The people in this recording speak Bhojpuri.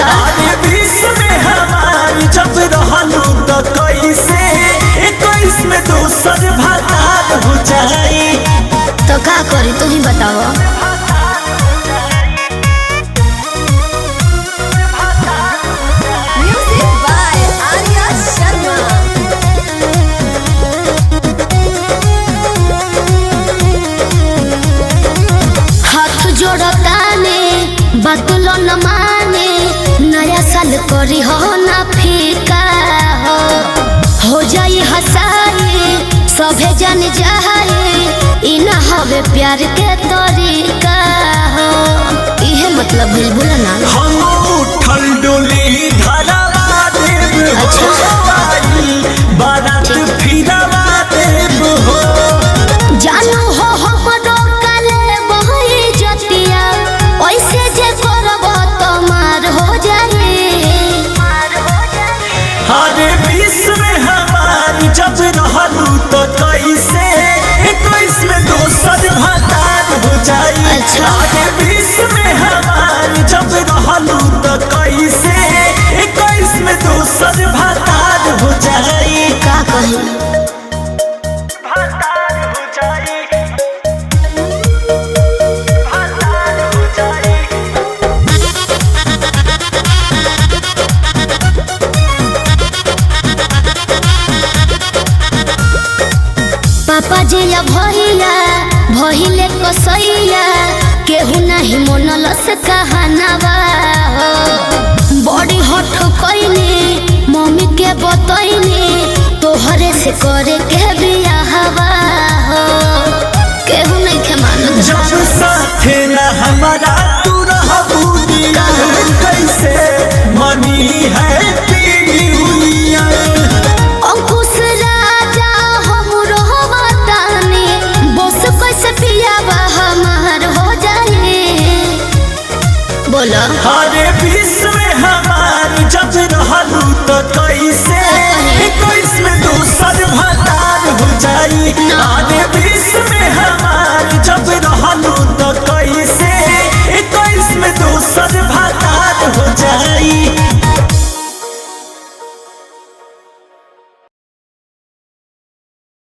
आगे बीस में हमारी जब रहलू तो कैसे 21 में दूसर भातार हो जाई। तो का करी तू ही बताओ। Music by Arya Sharma. हाथ जोड़ता ने बतलो न माने नया साल करी हो ना फीका हो जाई हसाई सभे जन जाए इना हवे प्यार के तरीका हो इहे मतलब भूल ना। हम उठल डोली धरावा देव अच्छा। बारात फिरावा देव हो। जानू हो हमरो काले बहई जतिया ओइसे जे करब तमार हो जाए। अरे बीस में हमारी जब रहलू तो कैसे 21 में दोसर भातार हो जाई। अच्छा। अरे बीस में हमारी जब रहलू तो कैसे 21 में दोसर भातार हो जाई। का कही भातार हो जाई। भातार हो जाई। पापा जी या भैया भहिले कसैया केहू नहीं मनलस कहानवा हो बड़ी हट कैनी मम्मी के बतैनी तोहरे से करे के बियाहवा हो केहू नहीं के मानल। जब साथे न हमारा तू रहबू दिया कैसे मनी है पीली हुई अंकुश राजा हमरो बतानी बस कैसे पियावा हमार हो जाए। बोलो अरे बीस में हमारी जब रहलू तो कैसे 21 में दूसर भातार हो जाई। अरे